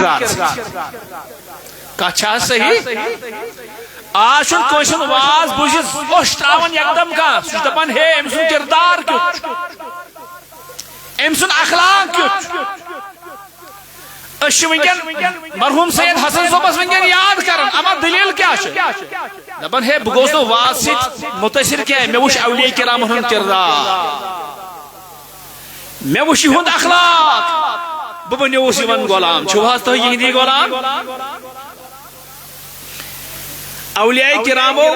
کردار کچھا صحیح آج چھن واز بوزت اوش تراون یکدم کا سہ دپان ہے ام سن کردار کیت ام سن اخلاق کیت ونکن مرحوم سید حسن صوبس ونکن یاد کرن اما دلیل کیا دپان ہے بہ گوس نہ واز ست متاثر کیا مے وچھ اولیاء کرام ہن کردار مے وچھ ہند اخلاق بہ بنیوس یمن غلام چھو حظ تہ یہندی غلام اولیاء کرامو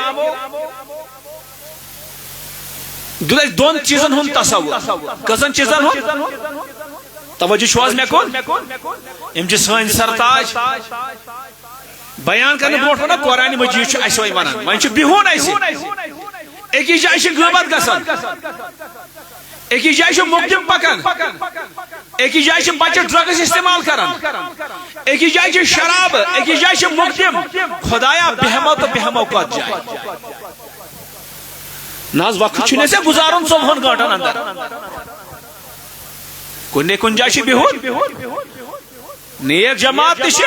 دل دون چیزن ہن تصور کسن چیزن ہن توجہ چھواز میں کون ام سن سرتاج بیان کرنے برونٹھ ونان قرآن مجید اس وی ونان وۄنۍ چھُ بِہُن اسہِ أکِس جایہِ چھِ غیبت گژھان أکِس جایہِ چھُ مقدم پکان أکِس جایہِ چھِ بچہ ڈرگس استعمال کران أکِس جایہِ چھِ شراب أکِس جایہِ چھِ مقدم خدایا بیہمو تو بیہمو کتھ جایہِ نہ وقت چھُنہٕ اَسہِ گزارُن 24 گٲنٛٹن اندر کن جائے چھ بہن نیک جماعت تہ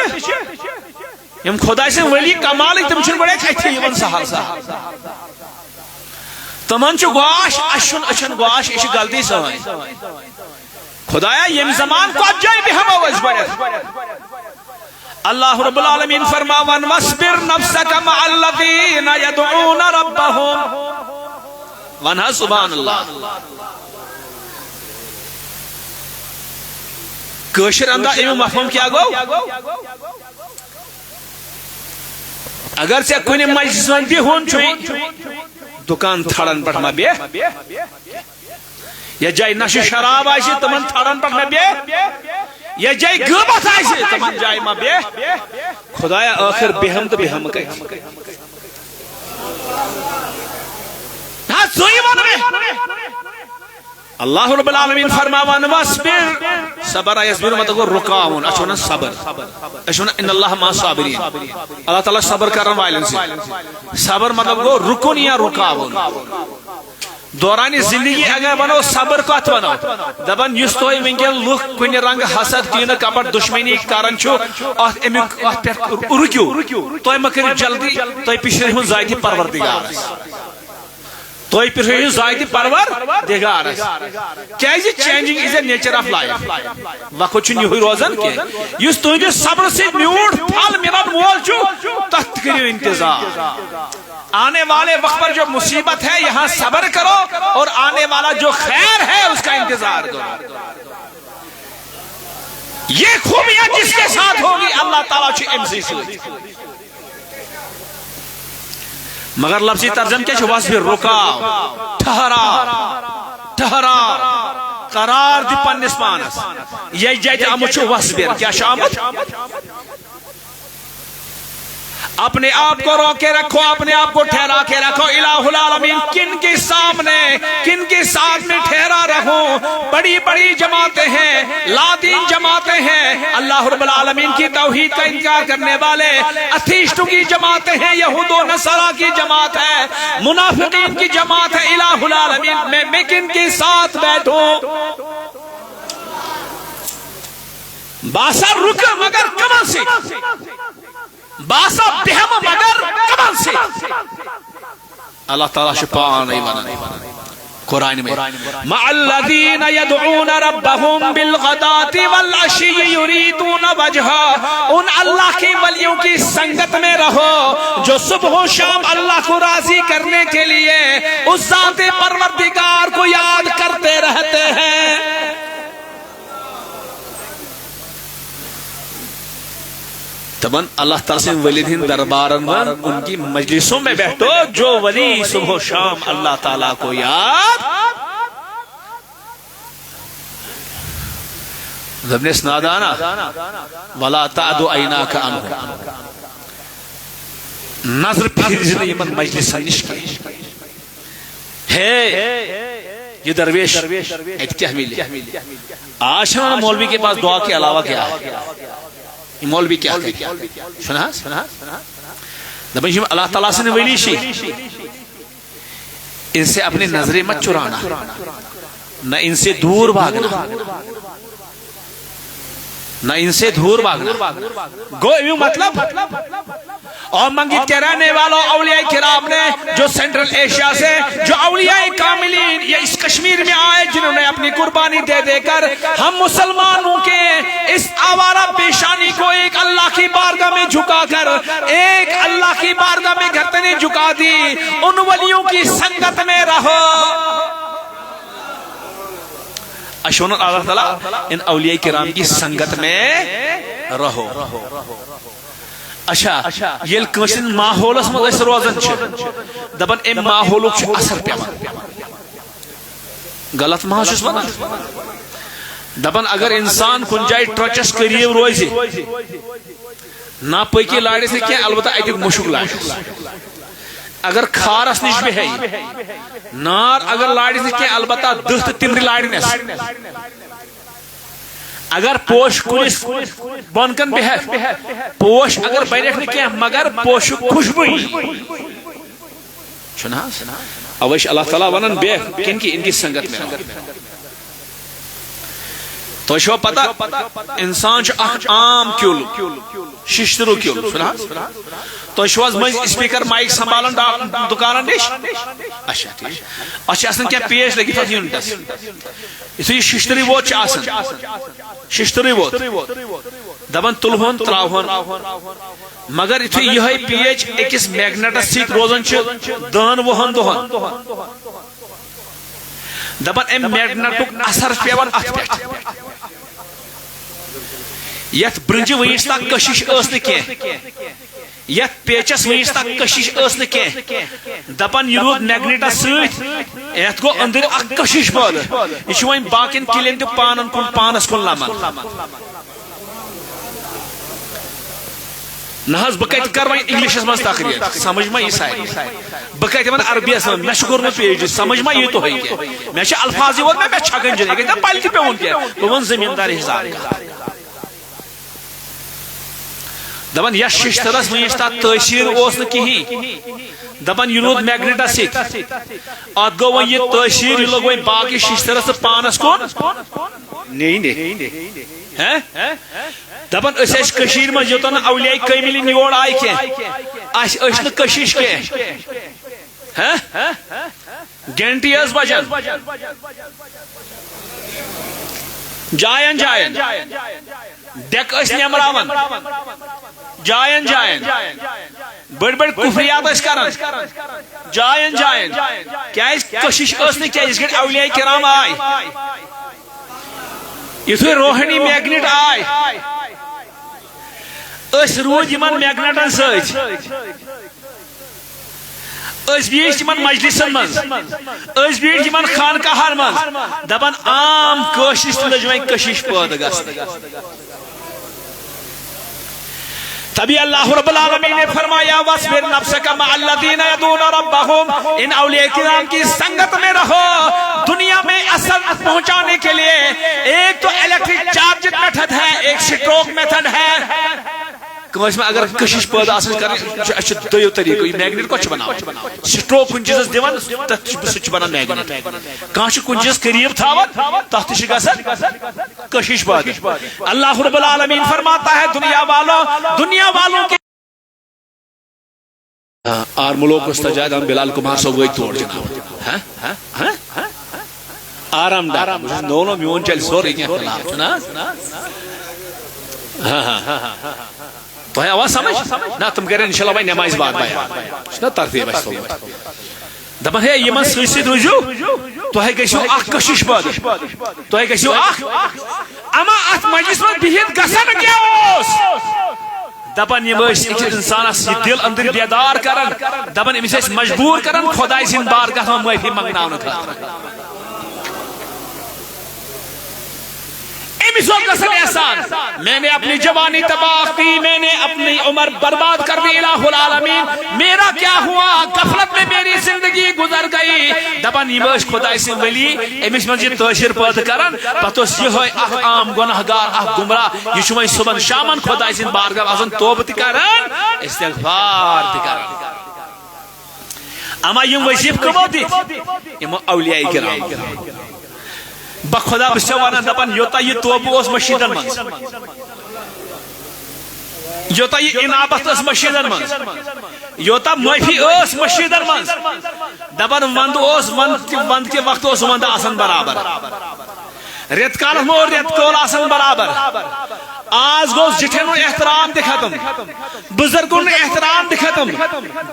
یم خدا سن ولی کمال تم چھ بڑے کھتی یمن سہل سہل تمن چھ گواش اشن اچھن گواش یہ غلطی سان خدایا یم زمان کو جائے بہمو اس بڑے اللہ رب العالمین فرماون واصبر نفسک مع الذین يدعون ربهم ونها سبحان اللہ کشر اندہ امی مفہوم کیا گو اگر سے کنی مجلس من بہن چھوئی دکان تھڑن پٹھ ما بے یا جائے نشہ شراب آئیسی تمن تھڑن پٹھ ما بے یا جائے غیبت آئیسی تمن جائے ما بے خدایا آخر بہم تو بہم کئی سوئی ون اللہ رب العالمین فرماوان واصبر صبر یصبر مت کو رکاون اچھونا صبر اچھونا ان اللہ ما صابرین اللہ تعالی صبر کرن والن سے صبر مطلب کو رکن یا رکاون دوران زندگی اگر بنو صبر کت بنو دبن یس تو ونکن لوک کن رنگ حسد دین کپٹ دشمنی کرن چھو ات امیک ات پہ رکیو تو مکر جلدی تو پچھلے ہن زائد پروردگار تو پھر زائد پروردگار کیازِ changing is a nature of life وقت چھُنہٕ یِہوے روزان کینٛہہ یُس تُہنٛدِ صبر سۭتۍ میوٗٹھ پھل مِلن وول چھُ تتھ کٔرِو انتظار آنے والے وقت پر جو مصیبت ہے یہاں صبر کرو اور آنے والا جو خیر ہے اس کا انتظار کرو یہ خوبیاں جس کے ساتھ ہوگی اللہ تعالیٰ چھُ أمۍ سٕے سۭتۍ مگر لفظی ترجمہ کیا چھو واصبر رکاو ٹھہرا قرار دی پنس پانس یہ جائے آمد چھو واصبر کیا شامت اپنے آپ کو روکے رکھو اپنے آپ کو ٹھہرا کے رکھو الہ العالمین کن کے سامنے کن کے ساتھ میں ٹھہرا رہو بڑی بڑی جماعتیں ہیں لادین جماعتیں ہیں اللہ رب العالمین کی توحید کا انکار کرنے والے اتھیسٹوں کی جماعتیں ہیں یہود و نصارہ کی جماعت ہے منافقین کی جماعت ہے الہ العالمین میں کن کے ساتھ بیٹھوں باسا رک مگر کمن سے باسا بہم مگر کمن سے اللہ تعالیٰ شپان قرآن میں مع الذین یدعون ربهم بالغداة والعشی یریدون وجہا ان اللہ کی ولیوں کی سنگت میں رہو جو صبح و شام اللہ کو راضی کرنے کے لیے اس ذات پروردگار کو یاد کرتے رہتے ہیں تبن اللہ تعالیٰ سے ولیدین دربارن میں ان کی مجلسوں میں بیٹھو جو ولی صبح و شام اللہ تعالیٰ کو یاد ذبنس نادانا وَلَا تَعْدُ عَيْنَاكَ عَنْهُ نظر پھر یمن مجلس نشکی ہے یہ درویش ایک کیا ملی آج ہمارا مولوی کے پاس دعا کے علاوہ کیا ہے مولوی کیا سنا اللہ تعالیٰ سے ولی شی ان سے اپنی نظریں مت چرانا نہ ان سے دور بھاگنا نہ ان سے دور بھاگنا. گو یوں مطلب اور منگت کے رہنے والوں اولیاء کرام نے جو سینٹرل ایشیا سے جو اولیاء کاملین یہ اس کشمیر میں آئے جنہوں نے اپنی قربانی دے دے کر ہم مسلمانوں کے اس آوارہ پیشانی کو ایک اللہ کی بارگاہ میں جھکا کر ایک اللہ کی بارگاہ میں گردنیں جھکا دی. ان ولیوں کی سنگت میں رہو. اشون اللہ تعالیٰ ان اولیاء کرام کی سنگت میں رہو. اچھا یل کنسن ماحولس مز روزان دپان ام ماحولک اثر پیوان غلط ما چھس ونان دپان اگر انسان کن جائے ٹرچس قریب روزِ نا پکی لاڑس نہ کینٛہہ البتہ اتیُک مشک لاڑس. اگر کھارس نش بہی نار اگر لاڑس نہ کینٛہہ البتہ دہ تہ تمبرِ لاڑنس. اگر پوش کلس بون کن بہت پوش اگر بنیک نہ کینٛہہ مگر پوش خوشبو چھنا اوش اللہ تعالیٰ ونان بے کن کی ان کی سنگت میں. تو چھو پتہ انسان چھ اخ عام کیول ششترو کیول سنا تو چھو از مز اسپیکر مائک سنبھالن دکانن نش. اچھا ٹھیک اچھا اصلا کیا پیش لگی تھا یونٹس یہ ششتری ووت چھ آسان ششتری ووت دبن تلہون تراہون مگر یہ پیچ اکس میگنیٹس سیت روزان چھ دان وہن دہن دبن ام میگنیٹک اثر پیوان ات پہ یت برنجہ ونس تک کشش اس نہ کینٛہہ یت پیچس ونس تک کشش اس نہ کینٛہہ دپان یہ رود میگنیٹس ست یت گو اندر اخ کشش پٲدٕ یہ چھ وۄنۍ باقین کلین تہ پانن کن پانس کن لمان. نہ حظ بہ کتہ کر وۄنۍ انگلشس مز تقریر سمجھ ما یہ ساری بہ کتہ ون عربیس مز مے کوٚر نہٕ پی ایچ ڈی سمجھ ما یہ تُہۍ کینٛہہ مے چھ الفاظ یوت مے چھکن جن یہ پلہِ تہِ پیوٚن کینٛہہ بہ ون زمیندار حساب دپان یس ششترس ونس تک تاثیر اس نہ کہین دپان یہ رود میگنیٹس ست ات گو وہ یہ تاثیر یہ لوگ وہ باقی ششترس پانس کن دپان اس کشیر مز یوتن اولیاء کاملین یور آئی کینٛہہ نہ کشش کینٛہہ گھنٹی ٲس بجان جاین جاین ڈیک ٲسۍ نمراوان جاین جاین بڑ بڑ کفریات ٲسۍ کران جاین جاین کیازِ کشش ٲس نہٕ کینٛہہ یِتھ کٔٹھۍ اولیاء کرام آے یُتھُے روحانی میگنیٹ آے أسۍ روٗدۍ یِمن میگنیٹن سۭتۍ أسۍ بیٖٹھۍ تِمن مجلسن منٛز أسۍ بیٖٹھۍ تِمن خانقاہن منٛز دپان عام کٲشرِس تہِ لٔج وۄنۍ کشش پٲدٕ گژھنہِ. تبھی اللہ رب العالمین نے فرمایا وَاصْبِرْ نَفْسَكَ مَعَ الَّذِينَ يَدْعُونَ رَبَّهُمْ ان اولیاء کرام کی سنگت میں رہو. دنیا میں اثر پہنچانے کے لیے ایک تو الیکٹرک چارج میتھڈ ہے ایک سٹروک میتھڈ ہے. کٲنٛسہِ میں اگر کشش پٲدٕ آسان کرٕنۍ اَسہِ چھُ دۄیو طریٖقو یہِ میگنیٹ کۄس چھِ بناوان سٹروک کُنہِ چیٖزس دِوان تتھ سُہ چھُ بنان میگنیٹ کانٛہہ چھُ کُنہِ چیٖزس قریٖب تھاوان تتھ تہِ چھِ گژھان کشش پٲدٕ. اللہ رب العالمین فرماتا ہے دنیا والوں کے آر ملوک استجاد ہم بلال کمار صاحب گئی توڑ جناب آرام دار دونوں میون چل سوری کے خلاف نا تو ہے آواز سمجھ نا تم کہہ رہے ہیں انشاءاللہ بھائی نماز بعد بیان نا ترتیب ہے دپان ہے یہ من سویسی روزو تو ہے گژھو اخ کشش پٲدٕ تو ہے گژھو اخ اما ات مجلس من بہت گژھن کیا اوس دپان یہ أکِس انسانس یہ دل اندر بیدار کران دپان أمِس ٲسۍ مجبور کران خداے سٕنٛدِ بارگاہ منٛز معٲفی منگناونہٕ خٲطرٕ. احسان میں نے اپنی جوانی تباہ کی میں نے اپنی عمر برباد کر دی الہ العالمین میرا کیا ہوا غفلت میں میری زندگی گزر گئی. دپان یہ خدا سے ولی امس من یہ تاثیر پٲدٕ کران پتہٕ اوس یِہوے اکھ عام گناہگار اکھ گمراہ یہ چھُ وۄنۍ صبحن شامن خدا سٕنٛدِ بارگاہ آسان توبہٕ تہِ کران استغفار تہِ کران. اما یم وظیفہٕ کمو دِتۍ یِمو اولیاء کرام بخدا بس ونان دپان یوتا یہ توبہ اس مشیدن من یوتا یہ انابت اس مشیدن من یوتا معافی اس مشیدن من دبن وند اس وند کے وقت اس وند آسن برابر ریت کال مور ریت کول آسن برابر آج گوز جٹھن احترام دی ختم بزرگن احترام دی ختم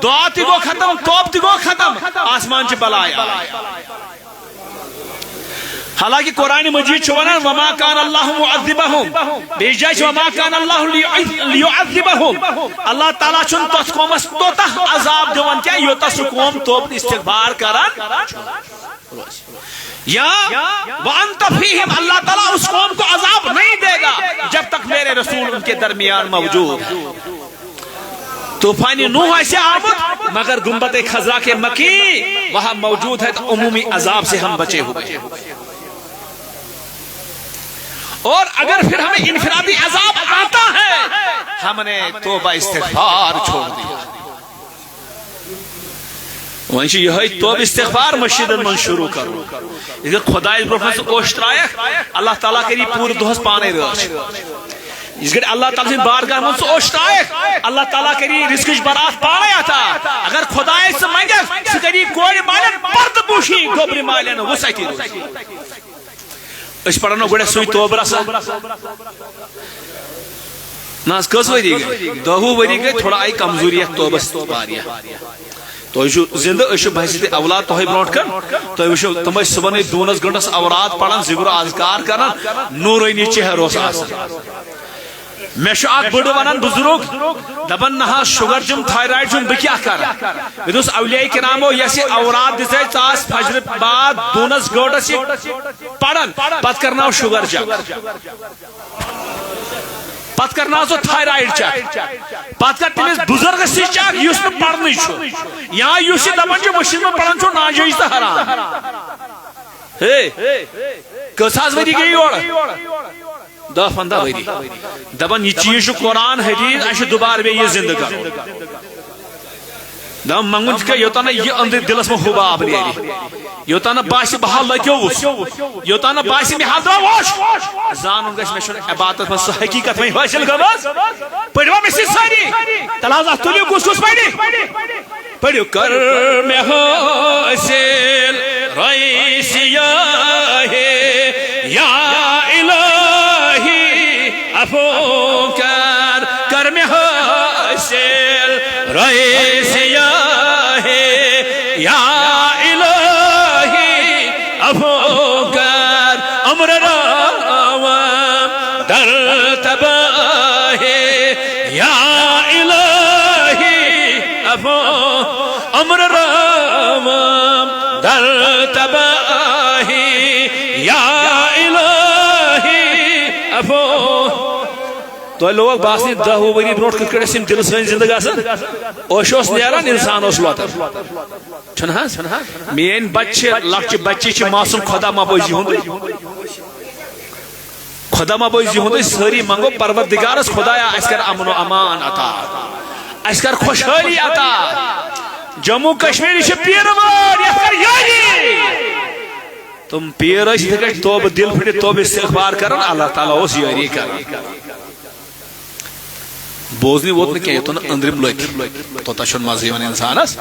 دعا تی گو ختم توب تی گو ختم آسمان چی بلایا حالانکہ قرآن مجید چھوانا وما کان اللہ معذبہم بیجائش وما کان اللہ لیعذبہم اللہ تعالیٰ چون تس قومس توتا عذاب دیوان کیا یوتا سو قوم توب استغفار کران یا وانت فیہم اللہ تعالیٰ اس قوم کو عذاب نہیں دے گا جب تک میرے رسول ان کے درمیان موجود طوفانی نوح ایسے آمد مگر گنبد خضرا کے مکی وہاں موجود ہے تو عمومی عذاب سے ہم بچے ہوئے اور اگر پھر ہمیں انفرادی عذاب آتا ہے ہم نے توبہ استغفار چھوڑ دیا وانشی یہی توب استغفار مسجد من شروع کرو اگر خدای برفن سے اوشترائک اللہ تعالیٰ کے لیے پور دوست پانے رہا اس گھر اللہ تعالیٰ سے بارگاہ من سے اوشترائک اللہ تعالیٰ کے لیے رزقش برات پانے آتا اگر خدای سے مانگے سے کری کوئی مالن پرد بوشی گوبری مالن وہ سائیتی دو اس پڑھنا گوڑے سوئی توب رسا ناز کس ویدی گئی دہو ویدی گئی تھوڑا آئی کمزوریت توبس باریا تو ایشو زندہ ایشو بحثیت اولاد توہی بروٹ کر تو ایشو تمہیں صبح دونس گھنٹس اوراد پڑھن ذکر و اذکار کرن نور نیچے ہے روس آسن میں شو آگ بڑو ونن بزرگ دبن نہا شوگر جم تھائرائیڈ جم بکیا کر ادوس اولیاء کرامو یسی اوراد دیتے تاس فجر بعد دونس گھنٹس پڑھن پت کرنا شوگر جم پت کرنا سو تھائرائیڈ چیک پت کر تمہیں بزرگ سی چیک یوس میں پڑھنی چھو یہاں یوسی دبن جو مشید میں پڑھن چھو ناجائز تا حرام کساز ویدی گئی اوڑا دا فندہ ویدی دبن یہ چیز قرآن حدیث ایسے دوبار بھی یہ زندگا دم منگن کہ یوتانا یہ اندر دلس میں حباب لیلی یوتانا باسی بحال لکیو وس یوتانا باسی میں حال دوا وش زانوں گا اس میں شن عبادت میں حقیقت میں حاصل گواز پڑھوا میں سی ساری تلازہ تولیو کس پڑھی پڑھو کر میں حاصل رئیسیہ ہے یا الہی افو کر میں حاصل رئیسیہ یا الہی افو کر امر راوام در تباہ یا الہی افو امر راوام در تباہ یا الہی افو تو لوگ باسنی دہو وری بروٹ کرکڑے سیم دل سین زندگا سن اوشوس نیران انسان اوس لوتر چھنہا مین بچے لکچ بچی چھ معصوم خدا مابوزی ہوندی خدا مابوزی ہوندی ساری منگو پروردگارس خدایا اس کر امن و امان عطا اس کر خوشحالی عطا جموں کشمیری چھ پیروار یہ کر یاری تم پیرش تکر توب دل پھٹے توب استغفار کرن اللہ تعالیٰ اس یاری کرن بوزنی ووت نہ کیا تو نہ اندرم لوک تو تشن مازیون انسانس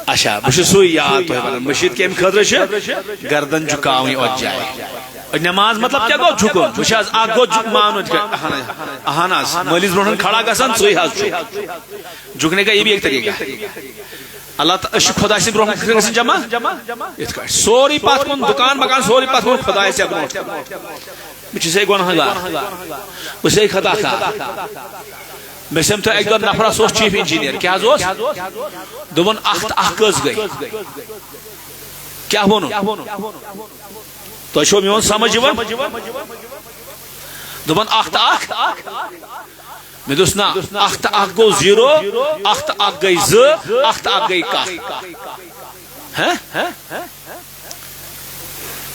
اچھا بش سو یاد تو ہے مشید کے خضر چھ گردن جھکاویں اور جائے نماز مطلب کیا گو جھکو بش از اگ گو مانو اہاناس مولوی برہن کھڑا گسن سوئی حال جھکنے کا یہ بھی ایک طریقہ ہے اللہ تعالی خدا سے برہن کرسن جمع سوری پات کون دکان مکان سوری پات کون خدا سے برہن بچ سے گناہ گار اسے خطا کا میں سمتا ایک دور نفرہ سوس چیف انجینئر کیا زوس دوبن اخت اخکز گئی کیا بونو تو شو میون سمجھ جوان دوبن اخت اخ میں دوسنا اخت اخ گو زیرو اخت اخ گئی ز اخت اخ گئی کا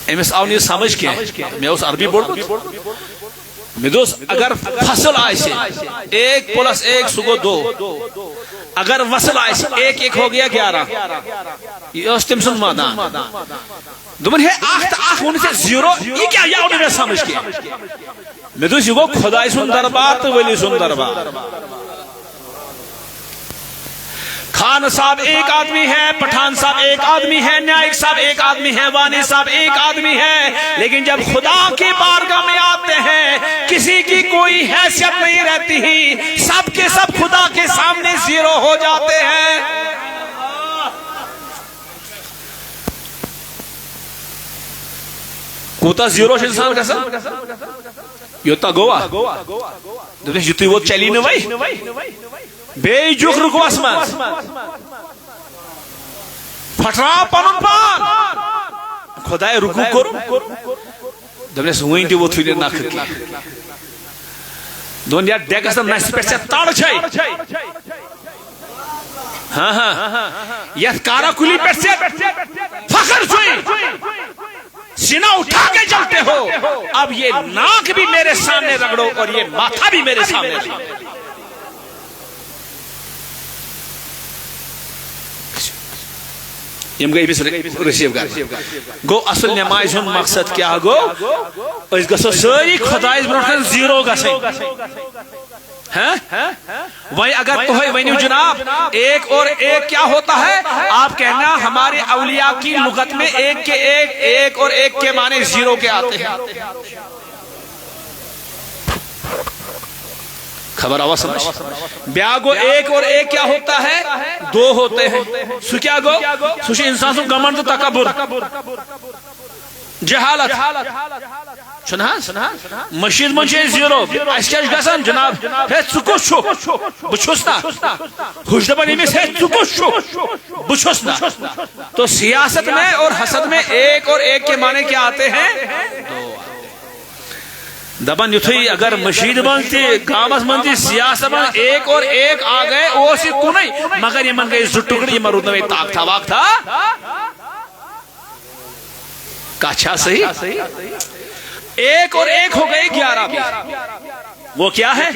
ایمس آونی سمجھ کیا میں اس عربی بول میں دوست اگر فصل آئیسے 1+1 سگو 2 اگر وصل آئیسے 1 ہو گیا 11 یہ اس تمسن مادان دومن ہے آخت آخ ہونے سے 0 یہ کیا یا انہیں میں سمجھ کیا میں تو یہ گو خدای سن دربار تو ولی سن دربار. خان صاحب ایک آدمی ہے, پٹھان صاحب ایک آدمی ہے, نیائک صاحب ایک آدمی ہے, وانی صاحب ایک آدمی ہے, لیکن جب خدا کی بارگاہ میں آتے ہیں کسی کی کوئی حیثیت نہیں رہتی ہی, سب کے سب خدا کے سامنے زیرو ہو جاتے ہیں. کوتا زیرو انسان کا سب یوتا گوا یوتی وہ چلی نوائی بے جوخ رکواس من پھٹرا پنن پان خدای رکو کرو دبنس وین دی وہ تھوڑی ناکھ کی دون یا ڈیکس نس پہ سے تاڑ چھائی ہاں ہاں یہ کارا کلی پہ سے فخر چھوئی سینہ اٹھا کے چلتے ہو, اب یہ ناک بھی میرے سامنے رگڑو اور یہ ماتھا بھی میرے سامنے رگڑو. یم گئی بھی ریسیو کر گو اصل نماز ہن مقصد کیا گو اس گسو ساری خدایس برونٹھ زیرو گسے وہی اگر تو ہے ونیو جناب ایک اور ایک کیا ہوتا ہے, آپ کہنا ہمارے اولیاء کی لغت میں ایک کے ایک اور ایک کے معنی زیرو کے آتے ہیں. خبر آواز سمجھ بیا گو ایک اور ایک کیا ہوتا ہے, دو ہوتے ہیں. سو کیا گو سوش انسان سو گمن تو تکبر جہالت چھنا مشید منچے زیرو اس کیا گسن جناب ہے ژکوس چھو بچھوس نا خوش دبنی میں ہے ژکوس چھو بچھوس نا. تو سیاست میں اور حسد میں ایک اور ایک کے معنی کیا آتے ہیں, دو. دبن یتھی اگر مشید بنتی گامس بنتی سیاست بن ایک اور ایک آ گئے وہ سی کو نہیں مگر یہ من گئی زٹ ٹکڑی مرود میں تاک تھا واق تھا کاچھا صحیح ایک اور ایک ہو گئے 11. وہ کیا ہے,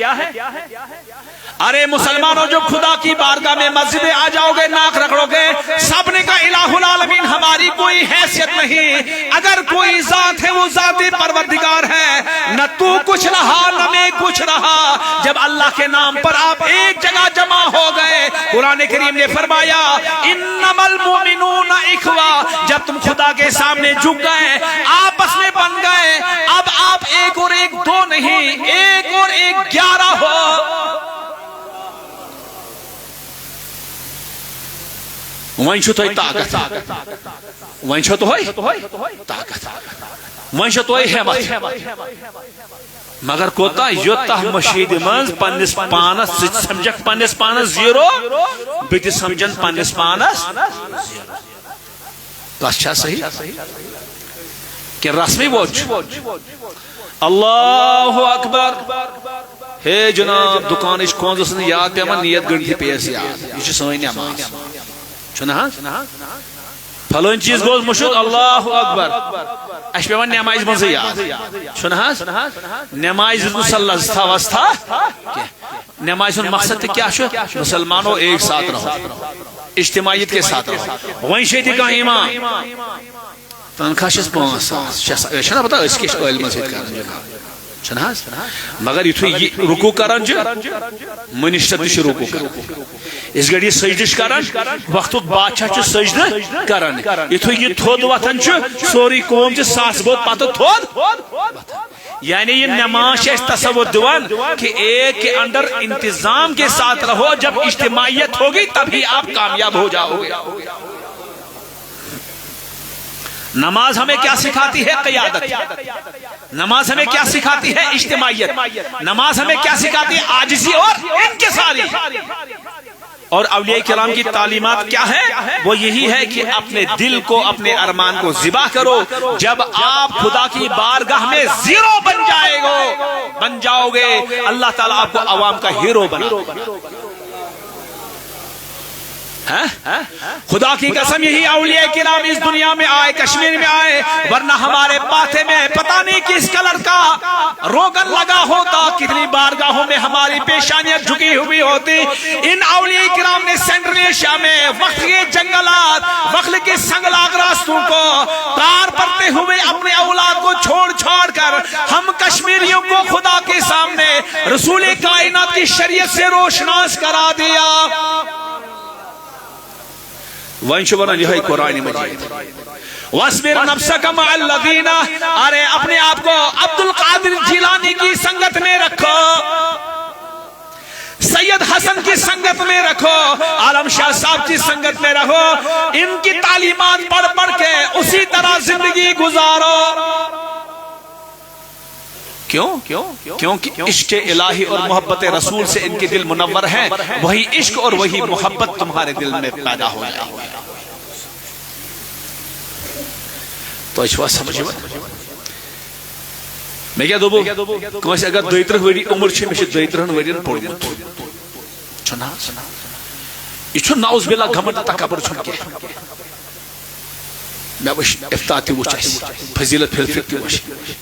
ارے مسلمانوں جو خدا کی بارگاہ میں مسجد آ جاؤ گے ناک رگڑو گے, سب نے کہا الہ العالمین ہماری کوئی حیثیت نہیں, اگر کوئی ذات ہے وہ ذات پروردگار ہے, نہ تو کچھ رہا نہ میں کچھ رہا. جب اللہ کے نام پر آپ ایک جگہ جمع ہو گئے, قرآن کریم نے فرمایا انما المؤمنون اخوہ, جب تم خدا کے سامنے جھک گئے آپس میں بن گئے, اب آپ ایک اور ایک دو نہیں, ایک اور ایک 11 ہو. وہیں چھو تو ہی طاقت, وہیں چھو تو ہی طاقت, وہیں چھو تو ہی حمد, مگر کوتا یوتا مشید منز پانس پانس سمجھک پانس پانس زیرو بیتی سمجھن پانس پانس زیرو. تو اچھا صحیح کہ رسمی ووچ اللہ اکبر ہے جناب دکان اس کون سے یاد پہ من نیت گنٹی پیس یاد یہ سوئی نماز چھنا پھلون چیز گوز مشہور اللہ اکبر اش پیوان نماز من سے یاد چھنا نماز مسلح تھا وستھا نماز مقصد کیا شو مسلمانوں ایک ساتھ رہو اجتماعیت کے ساتھ رہو. وہیں شیدی کا امام تنخواہ شس 5 چھنا پتا اس کی علم مزید کرن جناب چھنا مگر یہ رکو کرن منشتر تش رکو کرن اس گڑی سجدش کرن وقت بادشاہ سجدہ کرن یہ تھود وتن سوری قوم ساس بود پتہ تھود. یعنی یہ نماز اس تصور دیوان کہ ایک کے اندر انتظام کے ساتھ رہو, جب اجتماعیت ہوگی تبھی آپ کامیاب ہو جاؤ گے. نماز ہمیں کیا سکھاتی ہے, قیادت. نماز ہمیں کیا سکھاتی ہے, اجتماعیت. نماز ہمیں کیا سکھاتی ہے, عاجزی اور انکساری. اور اولیاء کرام کی تعلیمات کیا ہے, وہ یہی ہے کہ اپنے دل کو اپنے ارمان کو ذبح کرو. جب آپ خدا کی بارگاہ میں زیرو بن جاؤ گے اللہ تعالیٰ آپ کو عوام کا ہیرو بنا. خدا کی قسم یہی اولیاء کرام اس دنیا میں آئے، کشمیر میں آئے، ورنہ ہمارے ماتھے میں پتہ نہیں کس کلر کا روغن لگا ہوتا، کتنی بارگاہوں میں ہماری پیشانیاں جھکی ہوئی ہوتی۔ ان اولیاء کرام نے سینٹرل ایشیا میں وقت کے جنگلات، وقت کے سنگلاگ راستوں کو پار کرتے ہوئے اپنے اولاد کو چھوڑ چھوڑ کر ہم کشمیریوں کو خدا کے سامنے رسول کائنات کی شریعت سے روشناس کرا دیا۔ وَانشُبَنَا یہ قرآن مجید وَاسْبِرْ نَفْسَكَ مَعَ الَّذِينَ، ارے اپنے آپ کو عبد القادر جیلانی کی سنگت میں رکھو، سید حسن کی سنگت میں رکھو، عالم شاہ صاحب کی سنگت میں رہو، ان کی تعلیمات پڑھ پڑھ کے اسی طرح زندگی گزارو۔ کیوں؟ کیونکہ عشق الہی اور محبت رسول سے ان کے دل منور ہیں، وہی عشق اور وہی محبت تمہارے دل میں پیدا ہو جائے۔ تو اس بات سمجھو میں کیا دوبو کونس اگر 32 وری عمر چھ مش 32 ورین پڑھمت چھنا یہ چھ ناؤز باللہ گھمنڈ تکبر چھن کے میں وش افتاح تی وچ فضیلت فلسفہ تی وچ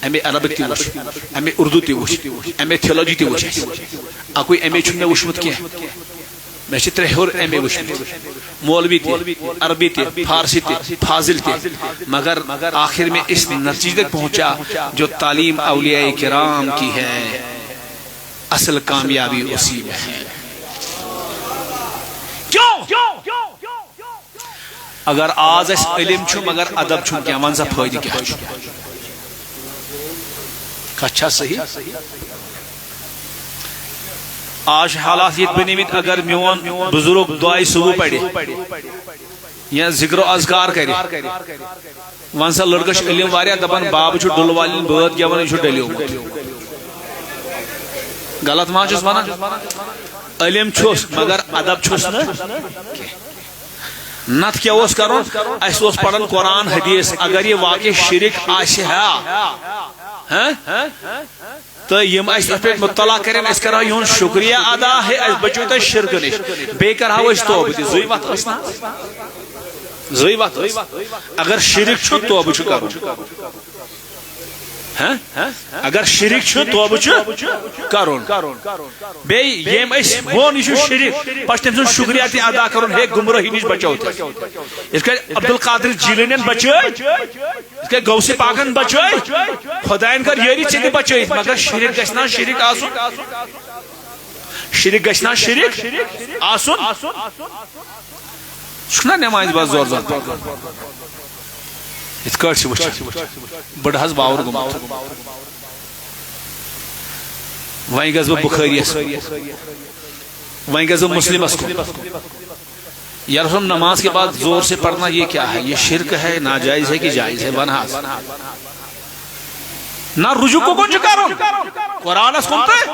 ایم عربک تی وچ ایم اردو تی وچ ایم تھیولوجی تی وچ اکوئی ایم چھن میں وشمت کی میں چھ ترے ہور ایم وشمت مولوی تی عربی تی فارسی تی فاضل تی مگر آخر میں اس نتیجے تک پہنچا جو تعلیم اولیاء کرام کی ہے اصل کامیابی اسی میں ہے۔ کیوں؟ اگر آز اس علم چھو مگر ادب چھو کیا منزہ فائدہ کیا چھو کچھا صحیح آج حالات یہ بنیمت اگر میون بزرگ دعائی صبح پڑے یا ذکر و اذکار کرے وانسا لڑکش علم واریا دبان باب چھو ڈل والین بہت گیا ون چھو ڈلیو غلط مان چھوس وانا علم چھوس مگر ادب چھوس نا نت کیا اس کرو اس اس پڑھن قرآن حدیث اگر یہ واقع شرک آشی ہے تو یم اس پہ مطلع کریں اس کرا یون شکریہ ادا ہے اس بچوں تے شرک نش بے کرا اس توبہ دی زوی بات اسنا زوی بات اگر شرک چھو توبہ چھو کرو اگر شرک چھو توبہ چھو کرون بے یم اس وہ نشو شرک پشتم سن شکریہ تی ادا کرون ہے گمراہی نش بچاؤ اس کا عبدالقادر جیلانی بچائی اس کے غوث پاکن بچائی خدایان کر یری چیز بچائی مگر شرک گشنا شرک آسون شرک گشنا شرک آسون شکنا نمائز باز زور زور اس کار سے وچھا بڑا حض باور گمت وہیں گز بخاری اس وہیں گز مسلم اس کو یا رسول نماز کے بعد زور سے پڑھنا یہ کیا ہے یہ شرک ہے ناجائز ہے کہ جائز ہے بنحاس نہ رجوع کو کون چکارو قرآن اس کونتا ہے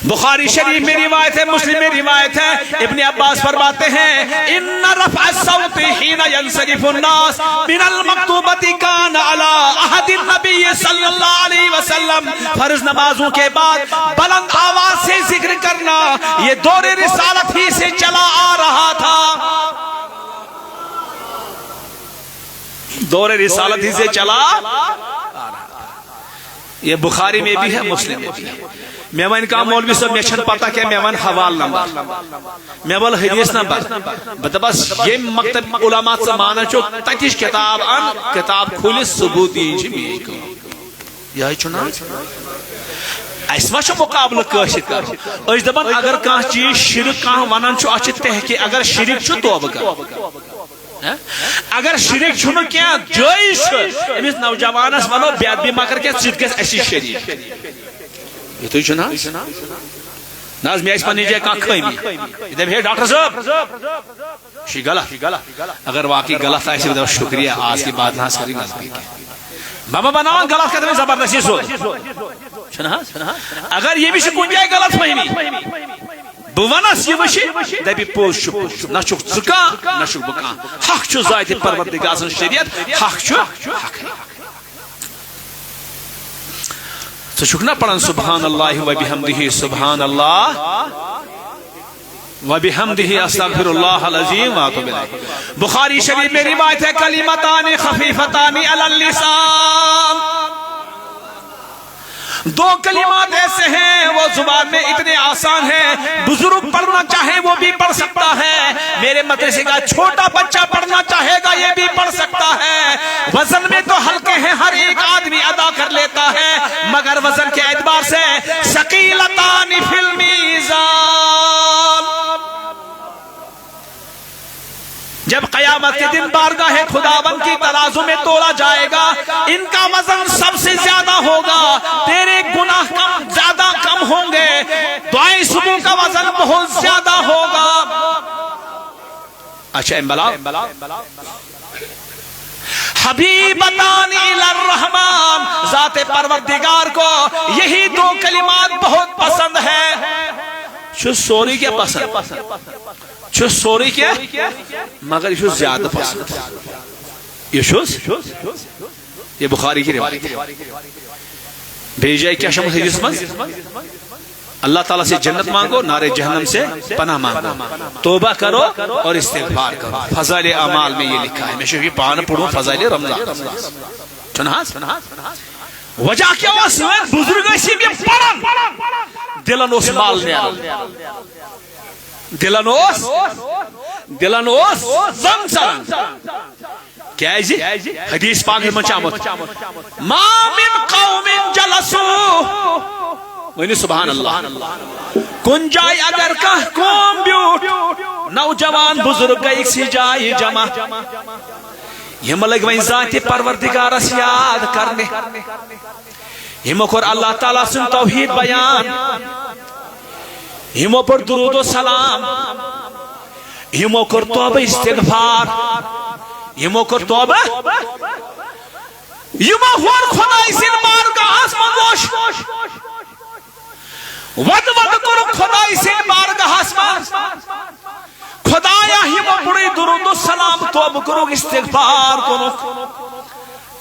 بخاری شریف میں روایت ہے مسلم میں روایت ہے ابن عباس فرماتے ہیں ان رفع الصوت حين ينصرف الناس من المکتوبۃ کان علی عہد النبی صلی اللہ علیہ وسلم فرض نمازوں کے بعد بلند آواز سے ذکر کرنا یہ دور رسالت ہی سے چلا آ رہا تھا دور رسالت ہی سے چلا آ رہا تھا یہ بخاری میں بھی ہے مسلم میں بھی ہے میں ون کا مولوی صاحب میچن پتہ کہ میں ون حوال نمبر میں ول حدیث نمبر بس یہ مکتب علماء سے مانا چو تکیش کتاب ان کتاب کھولی ثبوتی جمی کو یہی چنا ایسما چو مقابلہ کاشت کر اس دبان اگر کان چیز شرک کان ونن چو اچھ تحقی اگر شرک چو توبہ کر اگر شرک چھنو کیا جائز امیس نوجوانس ونو بیاد بھی مکر کیا چیز کس ایسی شریک یہ تو چھنا ناز میں اس پانی جائے کان کھائیمی ادھر بھی ہے ڈاکٹر صاحب شی غلط اگر واقعی غلط آئیسی بدھا شکریہ آج کی بات ناز کری نزدیک بابا بناوان غلط کرتے میں زبردستی سو چھنا اگر یہ بھی شکون جائے غلط فہمی بوانس یہ وشی دبی پوز شپ نہ چک زکا نہ چک بکان حق چھو ذات پروردگار سن شریعت حق چھو حق تو شکنا پڑھن سبحان اللہ و بحمدہ سبحان اللہ وبحمدہ استغفر اللہ العظیم واتوب الیہ۔ بخاری شریف میں روایت ہے کلمتان خفیفتان علی اللسان، دو کلمات ایسے ہیں وہ زبان میں اتنے آسان ہیں، بزرگ پڑھنا چاہے وہ بھی پڑھ سکتا ہے، میرے مدرسے کا چھوٹا بچہ پڑھنا چاہے گا یہ بھی پڑھ سکتا ہے، وزن میں تو ہلکے ہیں ہر ایک آدمی ادا کر لیتا ہے، مگر وزن کے اعتبار سے ثقیلتان فی المیزان، جب قیامت کے دن بارگاہ خداوند کی ترازو میں تولا جائے گا، ان کا وزن سب سے زیادہ ہوگا، تیرے گناہ زیادہ کم ہوں گے، دعائیں صبح کا وزن بہت زیادہ ہوگا۔ اچھا امبلا حبیبتان الی الرحمن، ذات پروردگار کو یہی دو کلمات بہت پسند ہے۔ چھو سوری کیا پسند، چھو سوری کیا مگر یہ زیادہ پسند، یہ بخاری کی روایت ہے۔ بھیجائے کیا شمس حدیث میں اللہ تعالیٰ سے جنت مانگو، نار جہنم سے پناہ مانگو، توبہ کرو اور استغفار کرو۔ فضائل اعمال میں یہ لکھا ہے، میں شریف پان پڑھوں فضائل رمضان چنہاس وجہ کیا واسوین بزرگ اسی بھی پڑھن دلن اس مال نیرن، دلن اس زنگ سرن، کیا ہے جی حدیث پاک میں چامت ما من قوم جلسو، وینی سبحان اللہ، کن جائے اگر کہ قوم بیوٹ نوجوان بزرگ ایک سی جائے جمع، یہ ملک وین ذات پروردگار اس یاد کرنے، یہ مکر اللہ تعالیٰ سن توحید بیان، یہ مکر درود و سلام، یہ مکر توبہ استغفار، یہ مکر توبہ، یہ مکر خدای سن بارگاہ آسمان گوش، ود کرو خدای سن بارگاہ آسمان، خدایا ہی مکر درود و سلام توبہ کرو استغفار کرو،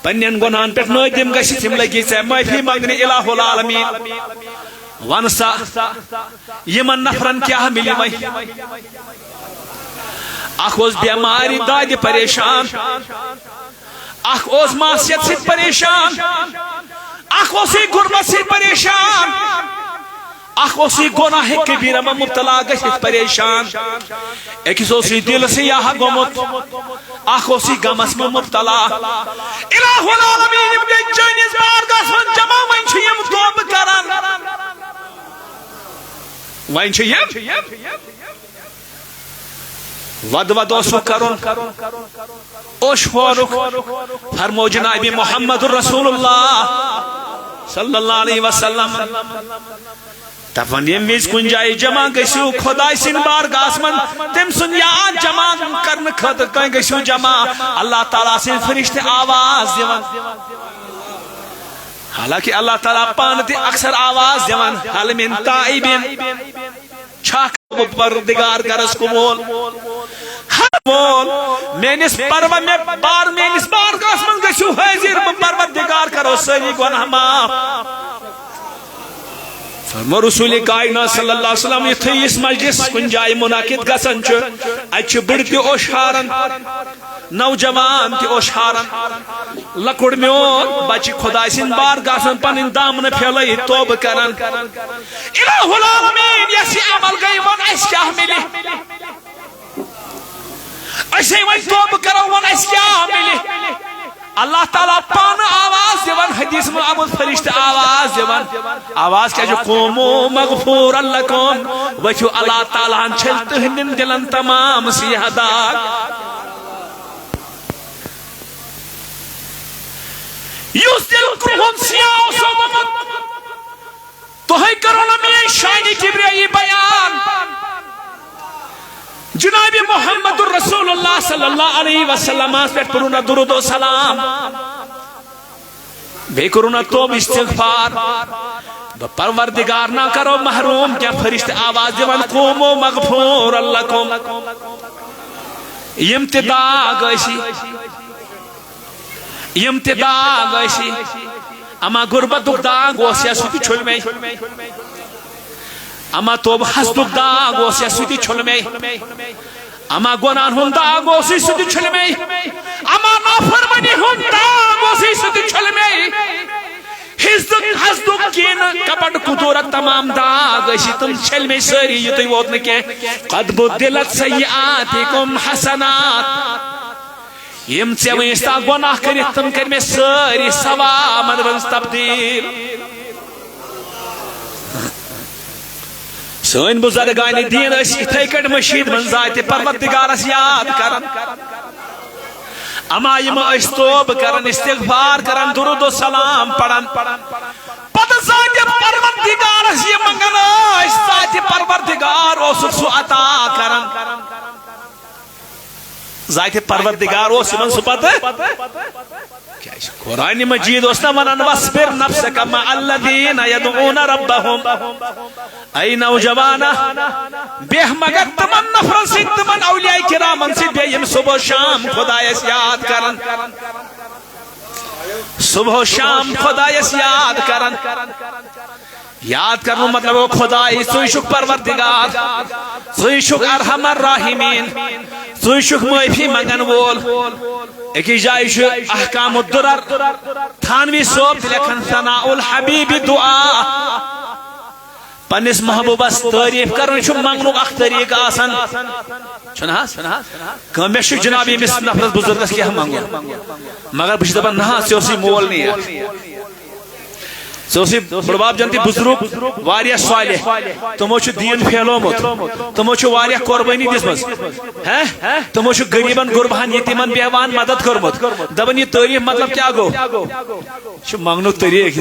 پنین گناہن پیٹ نادم گژھِ تِم لگی ژےٚ معافی منگنہِ الہ العالمین، ون سا یمن نفرن کیا ملی وی، اخ اوس بیماری دادِ پریشان، اخ اوس معصیت سۭتۍ پریشان، اخ اوسُے غربت سۭتۍ پریشان، اخ اوسُے گناہ کبیرہ میں مبتلا گژھِتھ پریشان، أکِس اوسُے دل سیاہ گوٚمُت، اخ اوسُے غمس میں مبتلا، الہ العالمین یِم گٔے چٲنِس بارگاہس منٛز جمع، وۄنۍ چھِ یِم توبہٕ کران، وۄنۍ چھِ یِم ود ود اوسُکھ کرُن اوشورُک، فرمو جناب محمد رسول اللہ صلی اللہ علیہ وسلم، دپان یم وز کن جائے جمع گژھِو خداے سٕنٛدِ بارگاہس منٛز، تٔمۍ سُنٛد یاد جمع کرنہٕ خٲطرٕ کٔمۍ گژھِو جمع، اللہ تعالیٰ سٕنٛدۍ فرشتہٕ آواز دِوان، حالانکہ اللہ تعالیٰ پانہٕ تہِ اکثر آواز دِوان، حل من تائبین چھکھ پروردگار کرس قبول، ہر مول میانس میانس بارگاہس منٛز گژھِو حٲضِر، بہٕ پروردگار کرو سٲری گۄناہ معاف۔ فرمو رسول کائنات صلی اللہ علیہ وسلم یتھے اس مجلس کن جائے منعقد گژھان چھُ، اتہِ چھِ بٕڑٕ تہِ اوشارن، نوجوان تہِ اوشارن، لۄکُٹ میون بچہِ خداے سٕنٛدِ بارگاہس منٛز پنٕنۍ دامنہٕ پھیلٲیِتھ توبہٕ کران، الہ العالمین یس یہِ عمل گٔے وۄنۍ اسہِ کیٛاہ مِلہِ، أسے وۄنۍ توبہٕ کرو وۄنۍ اسہِ کیٛاہ مِلہِ، اللہ تعالیٰ پانہٕ آواز دِوان، حدیث منٛز آمُت فرشتہٕ آواز دِوان، آواز کیٛاہ چھُ قومو مغفوٗرن لکُم، ؤتھِو اللہ تعالیٰ ہن چھٔلۍ تُہنٛدٮ۪ن دِلن تمام سیاہ داغ، یُس دل کرٛہُن سیاہ اوس گوٚمُت، تُہۍ کرو نہٕ میٲنۍ شانہِ کبریایی بیان، جناب محمد رسول اللہ صلی اللہ علیہ وسلم پہ پڑھونا درود و سلام، بے کرونا توب استغفار، پروردگار نہ کرو محروم، کیا فرشت آواز دیوان قومو مغفور لکم، امتدا گئیسی اما غربت داغ گوسیا سوتی چھول میں، اما توب حسدک داغ اوس ستی چھل میں اما گناہن ہند داغ اوس ستی چھل میں اما نافرمانی ہند داغ اوس ستی چھل میں حسدک کین کپٹ کتورت تمام داغ اسی تم چھل میں ساری یہ تو ووت نہ کہ قد بدلت سیئاتکم حسنات یم ژے ونستا گناہ کرت تم کر میں ساری ثواب منز تبدیل سن بزرگان دین اتھے کٹ مشید من ذات پروردگارس یاد کرن اما یم توب کرن استغفار کرن درود و سلام پڑھن پتہ ذات پروردگارس یہ منگن ذات پروردگار اس سو عطا کرن ذات پروردگار اس من سپتہ قرآن مجید اس ونان واصبر نفسک مع الذین یدعون ربهم ای نوجوانا بہ مگر تمن نفرن سی تمن اولیاء کرامن سی بہ یم صبح و شام خدایس یاد کرن صبح و شام خدایس یاد کرن یاد کرنو مطلب وہ خدای سوئی شک پروردگار سوئی شک ارحم الراحمین سوئی شک معافی منگن وول ایک جائے احکام الدرر تھانوی صوب لکھن ثناء الحبیب دعا پنس محبوبس تعریف کرن چھ منگنک اخ طریق آسان چھنا کہ میں جناب امس نفرس بزرگس کیا منگو مگر بچ دپان نہ سی مول نہیں سوسی بڑباب جنتی بزرگ واریا صالح تمو چھ دین پھیلومت تمو چھ واریا قربانی دسمس تمو چھ غریبن غربان یتیمن بیوان مدد کرمت دبن یہ تعریف مطلب کیا گو چھ منگنک طریق